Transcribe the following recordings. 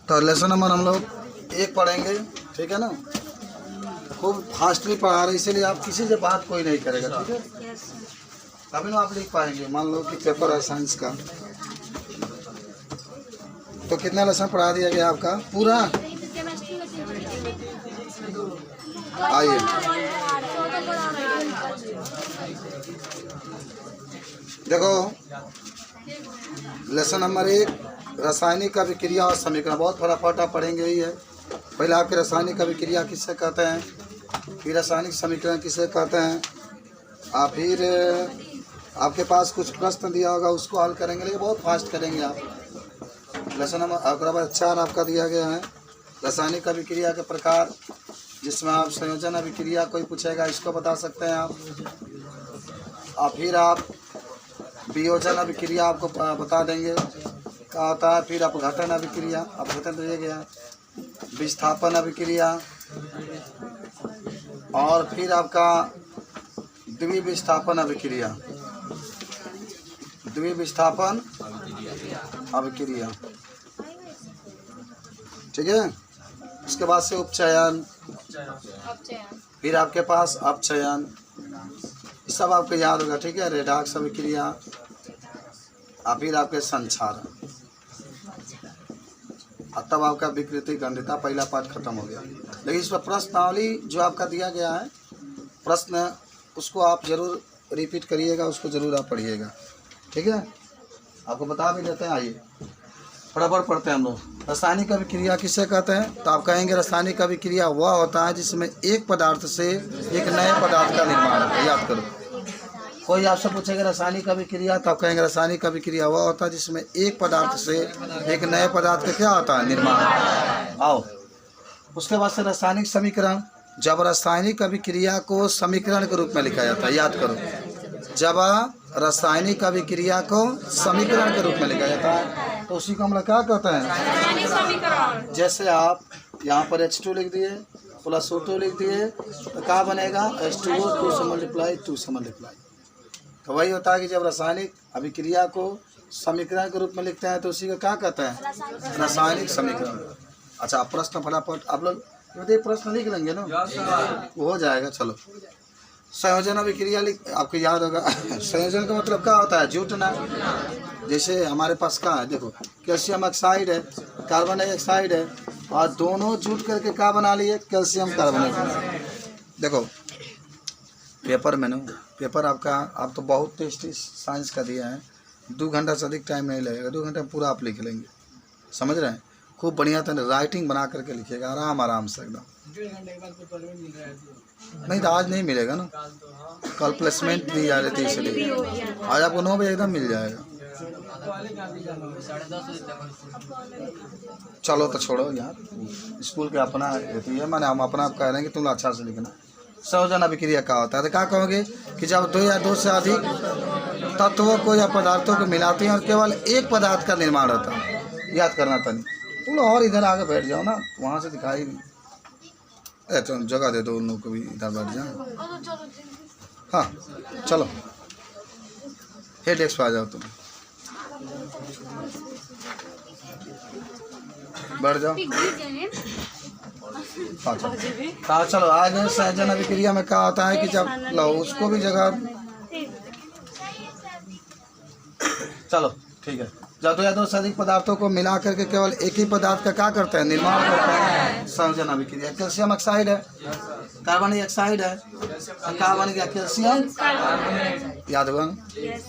तो lesson number हम लोग 1 पढ़ेंगे, ठीक है ना। खूब फास्टली पढ़ा रहे, इसीलिए आप किसी से बात कोई नहीं करेगा, ठीक है। तभी ना आप लिख पाएंगे। मान लो कि पेपर है साइंस का, तो कितना लेसन पढ़ा दिया गया आपका पूरा? आइए, देखो लेसन नंबर 1 रासायनिक अभिक्रिया और समीकरण। बहुत फटाफट आप पढ़ेंगे ही है। पहले आपके रासायनिक अभिक्रिया किससे कहते हैं, फिर रासायनिक समीकरण किसे कहते हैं, आप फिर आपके पास कुछ प्रश्न दिया होगा उसको हल करेंगे, लेकिन बहुत फास्ट करेंगे आप। लेसन नंबर 4 आपका दिया गया है रासायनिक अभिक्रिया के प्रकार, जिसमें आप संयोजन अभिक्रिया कोई पूछेगा इसको बता सकते हैं आप। और फिर आप वियोजन अभिक्रिया आपको बता देंगे क्या होता है। फिर आप घटन अभिक्रिया, आप घटन दिया गया, विस्थापन अभिक्रिया, और फिर आपका द्विविस्थापन अभिक्रिया, द्विविस्थापन अभिक्रिया, ठीक है। उसके बाद से उपचयन, फिर आपके पास अपचयन, सब आपको याद होगा, ठीक है। रेडॉक्स अभिक्रिया, और फिर आपके संक्षारण, और तब आपका विकृति गंधिता पहला पार्ट खत्म हो गया। लेकिन इस पर प्रश्नावली जो आपका दिया गया है प्रश्न, उसको आप जरूर रिपीट करिएगा, उसको जरूर आप पढ़िएगा, ठीक है। आपको बता भी देते हैं, आइए फटाफट पढ़ते हैं हम लोग। रासायनिक अभिक्रिया किसे कहते हैं, तो आप कहेंगे रासायनिक अभिक्रिया वह होता है जिसमें एक पदार्थ से एक नए पदार्थ का निर्माण होता है। याद करो, कोई आपसे पूछेगा रासायनिक अभिक्रिया, तो आप कहेंगे रासायनिक अभिक्रिया वह होता है जिसमें एक पदार्थ से एक नए पदार्थ का क्या होता है, निर्माण। आओ, उसके बाद से रासायनिक समीकरण, जब रासायनिक अभिक्रिया को समीकरण के रूप में लिखा जाता है। याद करो, जब रासायनिक अभिक्रिया को समीकरण के रूप में लिखा जाता है तो उसी को हम लोग क्या कहते हैं। जैसे आप यहाँ पर H2 लिख दिए प्लस O2 लिख दिए तो क्या बनेगा, H2O 2 से मल्टीप्लाई 2 से मल्टीप्लाई। तो वही होता है कि जब रासायनिक अभिक्रिया को समीकरण के रूप में लिखते हैं तो उसी को क्या कहते हैं, रासायनिक समीकरण। अच्छा, प्रश्न फटाफट आप लोग प्रश्न लिख लेंगे ना, वो हो जाएगा। चलो, संयोजन अभिक्रिया आपको याद होगा। संयोजन का मतलब क्या होता है, जुटना। जैसे हमारे पास क्या है, देखो कैल्शियम ऑक्साइड है, कार्बन डाइऑक्साइड है, और दोनों जुट करके क्या बना लिए, कैल्शियम कार्बोनेट। देखो पेपर में ना, पेपर आपका, आप तो बहुत टेस्टी साइंस का दिया है, 2 घंटा से अधिक टाइम नहीं लगेगा, 2 घंटे में पूरा आप लिख लेंगे, समझ रहे हैं। खूब बढ़िया तरह राइटिंग बना करके लिखिएगा, आराम से एकदम। नहीं तो आज नहीं मिलेगा ना, कल प्लेसमेंट दी जा रही थी, इसलिए आज आपको 9 बजे एकदम मिल जाएगा। चलो तो छोड़ो यार, स्कूल के अपना रहती है, मैंने हम अपना आप कह रहे हैं कि तुम अच्छा से लिखना। संयोजन अभिक्रिया क्या होता है, तो क्या कहोगे कि जब 2 या 2 से अधिक तत्वों को या पदार्थों को मिलाते हैं और केवल एक पदार्थ का निर्माण होता है। याद करना तनी, तुम लोग और इधर आगे बैठ जाओ ना, वहाँ से दिखाई नहीं। तो जगह दे दो उन लोग को भी, इधर बैठ जाओ। हाँ चलो, हेड डेस्क पे आ जाओ, तुम बैठ जाओ। हाँ चलो, आज संयोजन अभिक्रिया में क्या होता है कि जब लो उसको भी जगह, चलो ठीक है, जब 2 या 2 से अधिक पदार्थों को मिला करके केवल एक ही पदार्थ का क्या करते हैं, निर्माण करते हैं, संयोजन अभिक्रिया। कैल्शियम ऑक्साइड है, कार्बन डाइऑक्साइड है, क्या बन गया, कैल्शियम। याद होगा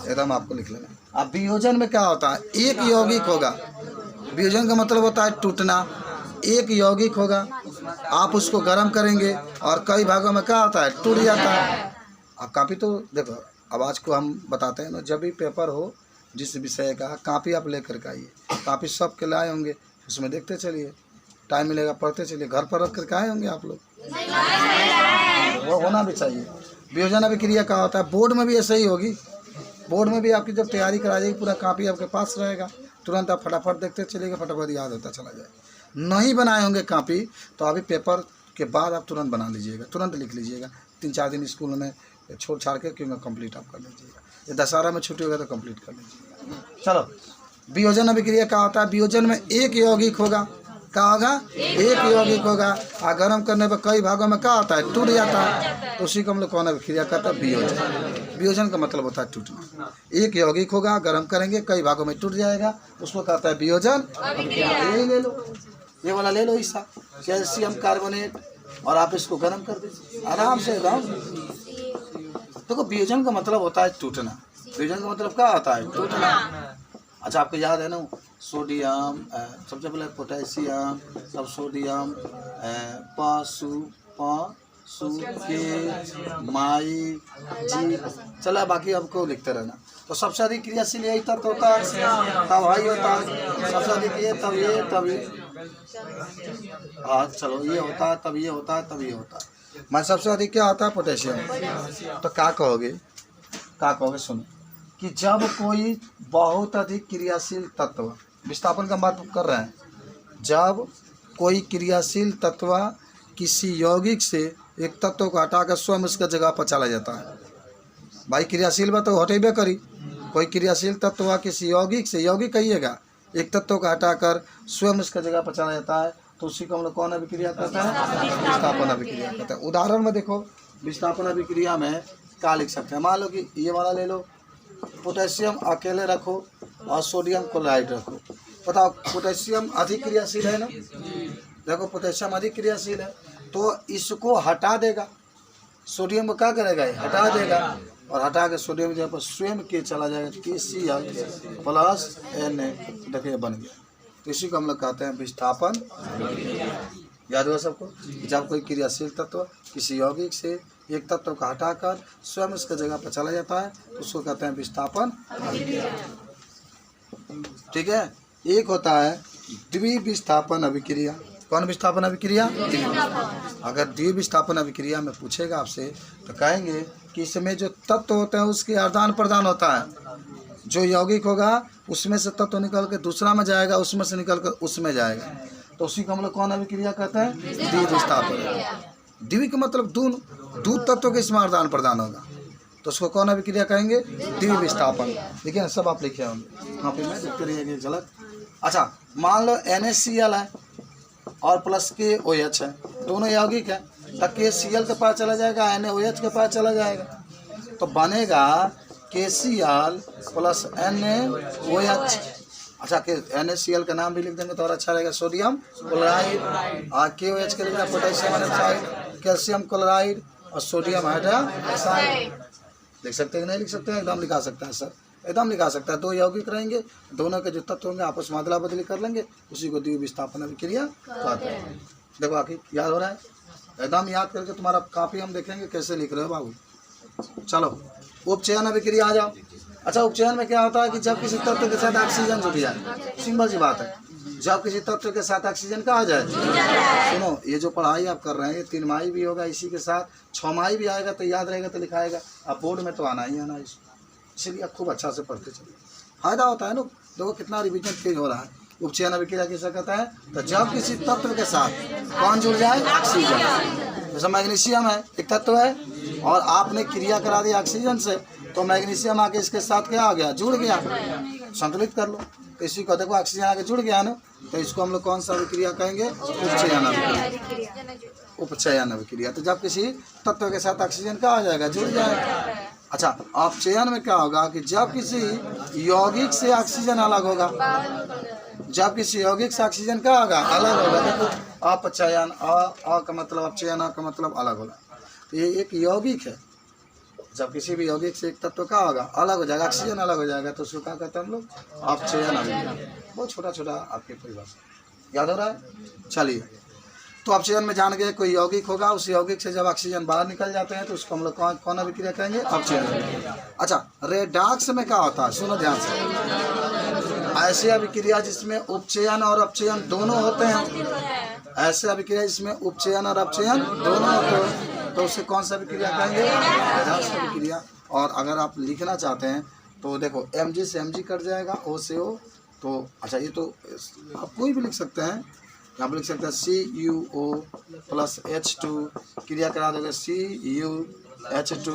एकदम, आपको लिख लेना। अब वियोजन में क्या होता है, एक यौगिक होगा। वियोजन का मतलब होता है टूटना। एक यौगिक होगा, आप उसको गर्म करेंगे और कई भागों में क्या होता है, टूट जाता है। अब कापी तो देखो, अब आज को हम बताते हैं ना, जब भी पेपर हो जिस विषय का, कापी आप लेकर के आइए। कापी सब के लाए होंगे, उसमें देखते चलिए, टाइम मिलेगा पढ़ते चलिए। घर पर रख करके आए होंगे आप लोग, वो होना भी चाहिए। वियोजन अभिक्रिया क्या होता है, बोर्ड में भी ऐसे ही होगी। बोर्ड में भी आपकी जब तैयारी करा जाएगी, पूरा कापी आपके पास रहेगा, तुरंत आप फटाफट देखते चलिएगा, फटाफट याद होता चला जाए। नहीं बनाए होंगे कापी तो अभी पेपर के बाद आप तुरंत बना लीजिएगा, तुरंत लिख लीजिएगा। 3-4 दिन स्कूल में छोड़ छाड़ के क्यों कंप्लीट आप कर लीजिएगा, ये दशहरा में छुट्टी होगा तो कंप्लीट कर लीजिएगा। चलो, वियोजन अभिक्रिया क्या होता है, वियोजन में एक यौगिक होगा, क्या होगा? एक यौगिक होगा। और गर्म करने पर कई भागों में क्या होता है? टूट जाता है। तो उसी को हम लोग कौन अभिक्रिया कहते हैं? वियोजन। वियोजन का मतलब होता है टूटना। एक यौगिक होगा, गर्म करेंगे कई भागों में टूट जाएगा, उसको कहता है वियोजन अभिक्रिया। यही ले लो, ये वाला ले लो हिस्सा, कैल्शियम कार्बोनेट, और आप इसको गर्म कर दीजिए आराम से एकदम। देखो वियोजन का मतलब होता है टूटना। वियोजन का मतलब क्या होता है? टूटना। अच्छा, आपको याद है ना, सोडियम, सबसे पहले पोटेशियम, तब सोडियम, के माई जी, चला बाकी आपको लिखते रहना। तो सबसे अधिक क्रियाशील यही तत्व होता है, तब वही होता है। सबसे अधिक ये, तब ये, तब ये, हाँ चलो ये होता है, तब ये होता है, तब ये होता है। मैं सबसे अधिक क्या होता है? पोटेशियम। तो क्या कहोगे? क्या कहोगे? सुनो कि जब कोई बहुत अधिक क्रियाशील तत्व, विस्थापन का बात कर रहे हैं, जब कोई क्रियाशील तत्व किसी यौगिक से एक तत्व को हटाकर स्वयं उसका जगह पर चला जाता है। भाई क्रियाशील बात तो हटेबे करी। कोई क्रियाशील तत्व किसी यौगिक से, यौगिक कहिएगा, एक तत्व को हटाकर स्वयं उसका जगह पर चला जाता है, तो उसी को हम लोग कौन अभिक्रिया कहते हैं? विस्थापन अभिक्रिया कहते हैं। उदाहरण में देखो, विस्थापन अभिक्रिया में क्या लिख सकते हैं? मान लो कि ये वाला ले लो, पोटेशियम अकेले रखो और सोडियम क्लोराइड रखो। बताओ पोटेशियम अधिक क्रियाशील है ना? देखो पोटेशियम अधिक क्रियाशील है, तो इसको हटा देगा, सोडियम को क्या करेगा? हटा देगा, और हटा के सोडियम जगह पर स्वयं के चला जाएगा, KCl प्लस Na, देखिए बन गया। तो इसी को हम लोग कहते हैं विस्थापन। याद हुआ सबको? जब कोई क्रियाशील तत्व किसी यौगिक से एक तत्व को हटाकर स्वयं उसके जगह पर चला जाता है, तो उसको कहते हैं विस्थापन। ठीक है। एक होता है द्विविस्थापन अभिक्रिया। कौन विस्थापन अभिक्रिया? अगर द्विविस्थापन अभिक्रिया में पूछेगा आपसे, तो कहेंगे कि इसमें जो तत्व होते हैं उसके आदान प्रदान होता है। जो यौगिक होगा उसमें से तत्व निकल के दूसरा में जाएगा, उसमें से निकल कर उसमें जाएगा, तो उसी को हम लोग कौन अभिक्रिया कहते हैं? द्विविस्थापन। द्वि का मतलब दो तत्व के इसमें आदान प्रदान होगा, तो उसको कौन अभिक्रिया कहेंगे? द्विविस्थापन। देखिए सब आप लिखे होंगे, हाँ फिर मैं देखते रहिएगा झलक। अच्छा, मान लो NaCl है और प्लस KOH है, दोनों यौगिक है, तो KCl के पास चला जाएगा, NaOH के पास चला जाएगा, तो बनेगा KCl प्लस NaOH। अच्छा, NaCl का नाम भी लिख देंगे तो और अच्छा रहेगा, सोडियम क्लोराइड, और KOH के लिए पोटेशियम हाइड्रोक्साइड, कैल्शियम क्लोराइड और सोडियम हाइड्रोक्साइड। लिख सकते हैं कि नहीं लिख सकते हैं? एकदम लिखा सकता है सर, एकदम लिखा सकता है। दो यौगिक रहेंगे, दोनों के जो तत्व होंगे आपस में अदला बदली कर लेंगे, उसी को द्विविस्थापन अभिक्रिया कहते हैं। देखो आखिर याद हो रहा है? एकदम याद करके तुम्हारा कापी हम देखेंगे कैसे लिख रहे हो बाबू। चलो उपचयन अभिक्रिया आ जाओ। अच्छा, उपचयन में क्या होता है कि जब किसी तत्व के साथ ऑक्सीजन जुट जाए, सिंपल सी बात है, जब किसी तत्व के साथ ऑक्सीजन का आ जाए। सुनो, ये जो पढ़ाई आप कर रहे हैं ये 3 माही भी होगा, इसी के साथ 6 माही भी आएगा, तो याद रहेगा तो लिखाएगा। अब बोर्ड में तो आना ही आना, इसलिए आप खूब अच्छा से पढ़ते चलिए, फायदा होता है ना। देखो कितना रिविजन तेज हो रहा है। उपचयन अभिक्रिया किसे कहता है? तो जब किसी तत्व के साथ कौन जुड़ जाए? ऑक्सीजन। जैसे मैग्नीशियम है, एक तत्व है, और आपने क्रिया करा दी ऑक्सीजन से, तो मैग्नीशियम आके इसके साथ क्या आ गया? जुड़ गया, संतुलित कर लो। तो इसी को देखो ऑक्सीजन आके जुड़ गया ना, तो इसको हम लोग कौन सा अभिक्रिया कहेंगे? उपचयन अभिक्रिया। उपचयन अभिक्रिया। तो जब किसी तत्व के साथ ऑक्सीजन का आ जाएगा? जुड़ जाएगा। अच्छा, अपचयन में क्या होगा कि जब किसी यौगिक से ऑक्सीजन अलग होगा, जब किसी यौगिक से ऑक्सीजन का होगा? अलग होगा। देखो अपचयन, अ का मतलब अपचयन, का मतलब अलग होगा। तो ये एक यौगिक है, जब किसी भी यौगिक से एक तत्व का होगा अलग हो जाएगा, ऑक्सीजन अलग हो जाएगा, तो उसको क्या कहते हैं हम लोग? अपचयन अभिक्रिया। बहुत छोटा छोटा आपके परिभाषा याद हो रहा है? चलिए, तो अपचयन में जान गए कोई यौगिक होगा, उस यौगिक से जब ऑक्सीजन बाहर निकल जाते हैं तो उसको हम लोग कौन अभिक्रिया कहेंगे? अपचयन अभिक्रिया। अच्छा, रेडॉक्स में क्या होता है? सुनो ध्यान से। ऐसी अभिक्रिया जिसमें उपचयन और अपचयन दोनों होते हैं, ऐसे अभिक्रिया जिसमें उपचयन और अपचयन दोनों होते हैं, तो उससे कौन सा अभिक्रिया कहेंगे? रेडॉक्स अभिक्रिया। और अगर आप लिखना चाहते हैं तो देखो Mg से Mg कट जाएगा, O से O, तो अच्छा ये तो आप कोई भी लिख सकते हैं, यहाँ पर लिख सकते हैं CuO प्लस H2, क्रिया करा दोगे CuH2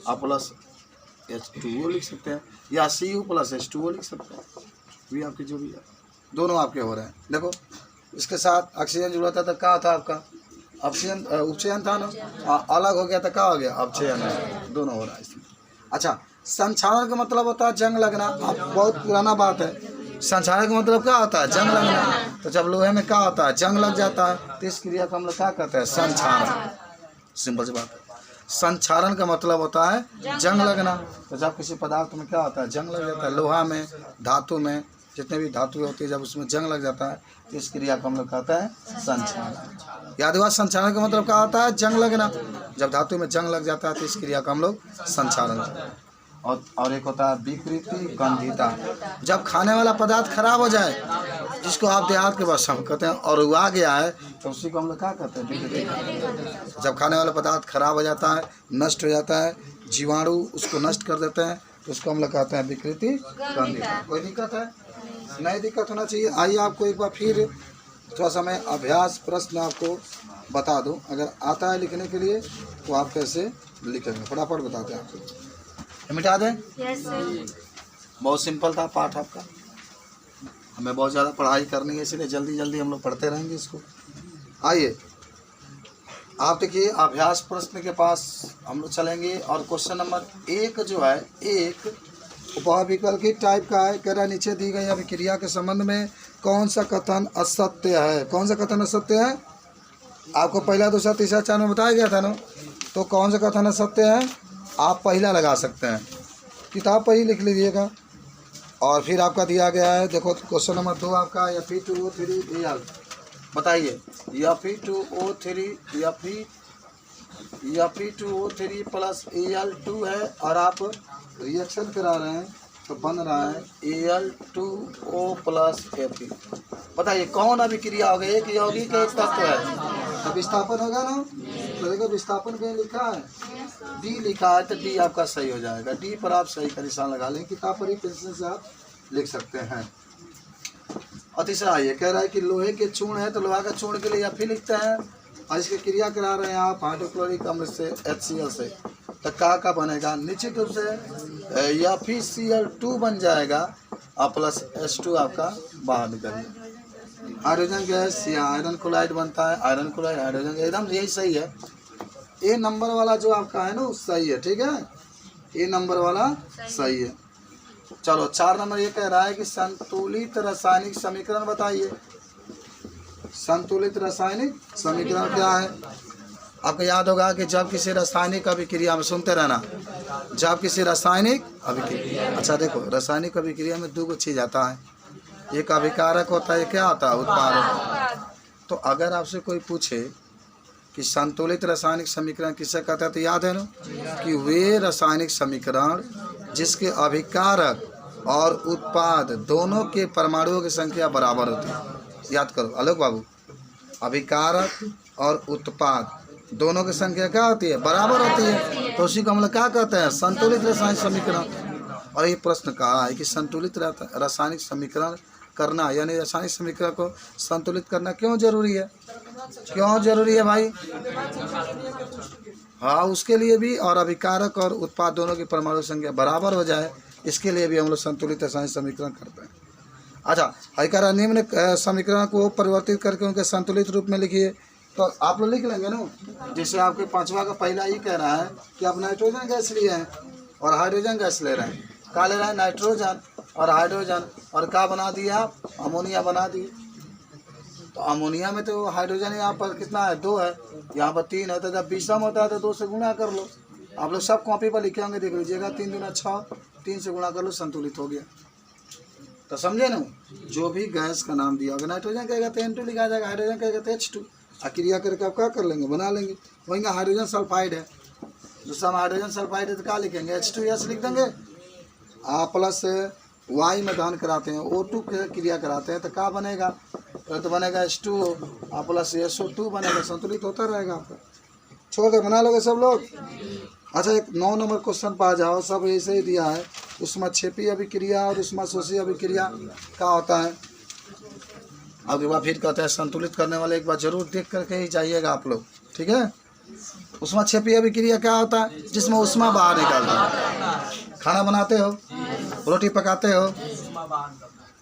और प्लस H2O लिख सकते हैं, या Cu प्लस H2O लिख सकते हैं, भी आपके जो भी है, दोनों आपके हो रहे हैं। देखो इसके साथ ऑक्सीजन जुड़ा था तो क्या था आपका ऑक्सीजन उपचयन था ना, अलग हो गया तो क्या हो गया अपचयन है, दोनों हो रहा है इसमें। अच्छा, संक्षारण का मतलब होता है जंग लगना। अब बहुत पुराना बात है, संक्षारण का मतलब क्या होता है जंग लगना। तो जब लोहे में क्या होता है जंग लग जाता है तो इस क्रिया को हम लोग क्या कहते हैं संक्षारण। सिंपल सी बात है, संक्षारण का मतलब होता है जंग लगना। तो जब किसी पदार्थ में क्या होता है जंग लग जाता है, लोहा में धातु में जितने भी धातुएं होती है जब उसमें जंग लग जाता है तो इस क्रिया को हम लोग कहते हैं संक्षारण। याद हुआ, संक्षारण का मतलब क्या होता है जंग लगना। जब धातु में जंग लग जाता है तो इस क्रिया को हम लोग संक्षारण कहते हैं। और एक होता है विकृति गंधिता। जब खाने वाला पदार्थ खराब हो जाए, जिसको आप देहात के भाषा में कहते हैं और उगा गया है, तो उसी को हम लोग क्या कहते हैं विकृति। जब खाने वाला पदार्थ खराब हो जाता है, नष्ट हो जाता है, जीवाणु उसको नष्ट कर देते हैं, तो उसको हम लोग कहते हैं विकृति गंधिता। कोई दिक्कत है? नहीं दिक्कत होना चाहिए। आइए आपको एक बार फिर थोड़ा सा मैं अभ्यास प्रश्न आपको बता दूं, अगर आता है लिखने के लिए तो आप कैसे लिखेंगे फटाफट बताते हैं आपको। मिटा दें? Yes sir. बहुत सिंपल था पाठ आपका। हमें बहुत ज़्यादा पढ़ाई करनी है, इसलिए जल्दी जल्दी हम लोग पढ़ते रहेंगे इसको। आइए आप देखिए अभ्यास प्रश्न के पास हम लोग चलेंगे और क्वेश्चन नंबर 1 जो है, एक उपविकल्पित टाइप का है। कह रहा नीचे दी गई अभिक्रिया के संबंध में कौन सा कथन असत्य है। कौन सा कथन असत्य है? आपको पहला दूसरा तीसरा चार में बताया गया था ना, तो कौन सा कथन असत्य है आप पहला लगा सकते हैं, किताब पर ही लिख लीजिएगा। और फिर आपका दिया गया है, देखो क्वेश्चन नंबर 2 आपका Fe2O3 बताइए Fe2O3 प्लस Al2 है और आप रिएक्शन करा रहे हैं तो बन रहा है Al2O प्लस Fe। बताइए कौन अभिक्रिया होगी, एक यौगिक एक तत्व है, तो विस्थापन होगा ना। तो देखो विस्थापन कहीं लिखा है डी लिखा है, तो डी आपका सही हो जाएगा। डी पर आप सही का निशान लगा लें, किताब पर ही पेंसिल से आप लिख सकते हैं। और तीसरा ये कह रहा है कि लोहे के चूर्ण है, तो लोहा का चूर्ण के लिए या फिर लिखते हैं और इसकी क्रिया करा रहे हैं आप हाइड्रोक्लोरिक अम्ल से HCl से, तो का बनेगा निश्चित रूप से या फिर Cl2 बन जाएगा और प्लस H2 आपका बाहर निकलेगा। हाइड्रोजन गैस या आयरन क्लोराइड बनता है, आयरन क्लोराइड हाइड्रोजन, एकदम यही सही है। ए नंबर वाला जो आपका है ना सही है, ठीक है, ए नंबर वाला सही है। चलो 4 नंबर ये कह रहा है कि संतुलित रासायनिक समीकरण बताइए। संतुलित रासायनिक समीकरण क्या है? आपको याद होगा कि जब किसी रासायनिक अभिक्रिया में, सुनते रहना, जब किसी रासायनिक अभिक्रिया, अच्छा देखो रासायनिक अभिक्रिया में 2 चीज़ आता है, एक अभिकारक होता है, क्या होता है उत्पादक। तो अगर आपसे कोई पूछे कि संतुलित रासायनिक समीकरण किसे कहते हैं, तो याद है ना कि वे रासायनिक समीकरण जिसके अभिकारक और उत्पाद दोनों के परमाणुओं की संख्या बराबर होती है। याद करो आलोक बाबू, अभिकारक और उत्पाद दोनों की संख्या क्या होती है बराबर होती है, तो उसी को हम लोग क्या कहते हैं संतुलित रासायनिक समीकरण। और ये प्रश्न कहा है कि संतुलित रासायनिक समीकरण करना, यानी रासायनिक समीकरण को संतुलित करना क्यों जरूरी है? क्यों जरूरी है भाई? हाँ उसके लिए भी, और अभिकारक और उत्पाद दोनों की परमाणु संख्या बराबर हो जाए, इसके लिए भी हम लोग संतुलित रासायनिक समीकरण करते हैं। अच्छा, हईकारा निम्न समीकरण को परिवर्तित करके उनके संतुलित रूप में लिखिए। तो आप लोग लिख लेंगे ना, जैसे आपके 5वां का पहला ही कह रहा है कि आप नाइट्रोजन गैस लिए हैं और हाइड्रोजन गैस ले रहे हैं, क्या ले रहे हैं नाइट्रोजन और हाइड्रोजन, और क्या बना दिया आप अमोनिया बना दिए। तो अमोनिया में तो हाइड्रोजन यहाँ पर कितना है 2 है, यहाँ पर 3 है, तो जब विषम होता है तो 2 से गुणा कर लो। आप लोग सब कॉपी पर लिखे होंगे, देख लीजिएगा 3 दूना 6, 3 से गुणा कर लो, संतुलित हो गया। तो समझे ना, जो भी गैस का नाम दिया होगा, नाइट्रोजन कहेगा तो N2 लिखा जाएगा, हाइड्रोजन कहेगा तो H2, क्रिया करके आप क्या कर लेंगे बना लेंगे। वहीं हाइड्रोजन सल्फाइड है, दूसरा में हाइड्रोजन सल्फाइड है तो क्या लिखेंगे H2S लिख देंगे। आप प्लस Y में दान कराते हैं, O2 क्रिया कराते हैं तो क्या बनेगा, तो बनेगा H2O प्लस SO2 बनेगा, संतुलित होता रहेगा आपका। छोड़ कर बना लोगे सब लोग। अच्छा, एक 9 नंबर क्वेश्चन पा जाओ, सब ऐसे ही दिया है, ऊष्माक्षेपी अभिक्रिया और ऊष्माशोषी अभिक्रिया क्या होता है। अब एक बार फिर कहते हैं संतुलित करने वाले एक बार जरूर देख करके ही जाइएगा आप लोग, ठीक है। ऊष्माक्षेपी अभिक्रिया क्या होता है, जिसमें ऊष्मा बाहर निकलता है। खाना बनाते हो, रोटी पकाते हो,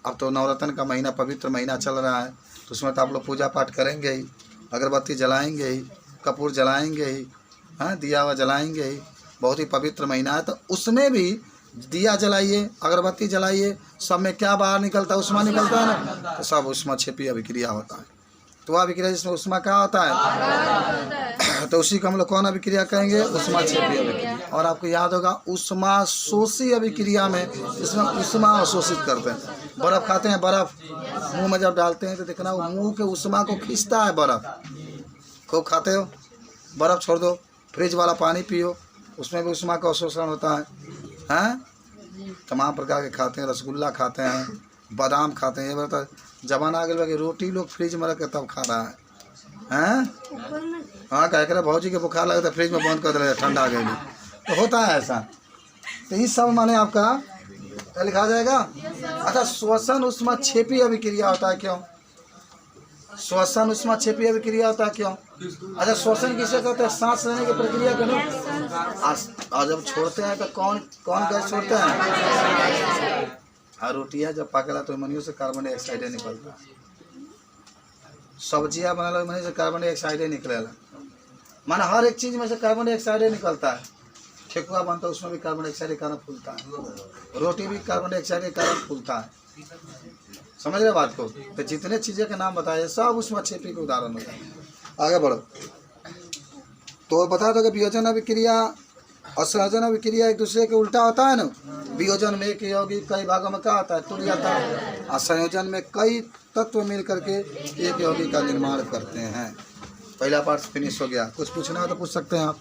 अब तो नवरत्न का महीना पवित्र महीना चल रहा है, तो उसमें तो आप लोग पूजा पाठ करेंगे ही, अगरबत्ती जलाएंगे ही, कपूर जलाएंगे ही, हाँ दिया हुआ जलाएंगे ही। बहुत ही पवित्र महीना है, तो उसमें भी दिया जलाइए, अगरबत्ती जलाइए, सब में क्या बाहर निकलता है? उष्मा निकलता है ना, तो सब उष्मा क्षेपीय अभिक्रिया होता है। तो वह अभिक्रिया जिसमें उष्मा क्या होता है, तो उसी को हम लोग कौन अभिक्रिया कहेंगे? उष्मा क्षेपीय अभिक्रिया। और आपको याद होगा उष्मा शोषी अभिक्रिया में, जिसमें उष्मा अवशोषित करते हैं। बर्फ़ खाते हैं, बर्फ़ मुंह में जब डालते हैं तो देखना वो मुंह के उष्मा को खींचता है बर्फ़। खूब खाते हो, बर्फ़ छोड़ दो, फ्रिज वाला पानी पियो, उसमें भी उष्मा का अवशोषण होता है। हैं तमाम प्रकार के खाते हैं, रसगुल्ला खाते हैं, बादाम खाते हैं। ये बता जमाना आ गया कि रोटी लोग फ्रिज में रख के तब खा रहा है। हैं हाँ कह कर भाजी के बुखार लगे तो फ्रिज में बंद कर दे, ठंडा गई तो होता है ऐसा। तो ये सब माने आपका क्या लिखा जाएगा? अच्छा, श्वसन उष्मा क्षेपीय अभिक्रिया होता है क्यों? श्वसन उष्मा क्षेपीय अभिक्रिया होता है क्यों? अच्छा, श्वसन किसे कहते हैं? सांस लेने की प्रक्रिया के ना। और जब छोड़ते हैं तो कौन कौन गैस छोड़ते हैं? और रोटियाँ जब पकला तो मनियों से कार्बन डाइऑक्साइड निकलता है। सब्जियाँ बनल मनी से कार्बन डाइऑक्साइड निकलेला। माना हर एक चीज़ में से कार्बन डाइऑक्साइड निकलता है। ठेकुआ बनता है उसमें भी कार्बन डाइऑक्साइड के कारण फूलता है, रोटी भी कार्बन डाइऑक्साइड के कारण फूलता है। समझ रहे बात को? तो जितने चीज़ें के नाम बताए सब उसमें क्षेपी के उदाहरण होता है। आगे बढ़ो। तो बता दो कि वियोजन अभिक्रिया और संयोजन अभिक्रिया एक दूसरे के उल्टा होता है ना। वियोजन में एक यौगिक कई भागों में क्या होता है? टूट जाता है। और संयोजन में कई तत्व मिल करके एक यौगिक का निर्माण करते हैं। पहला पार्ट फिनिश हो गया। कुछ पूछना हो तो पूछ सकते हैं आप।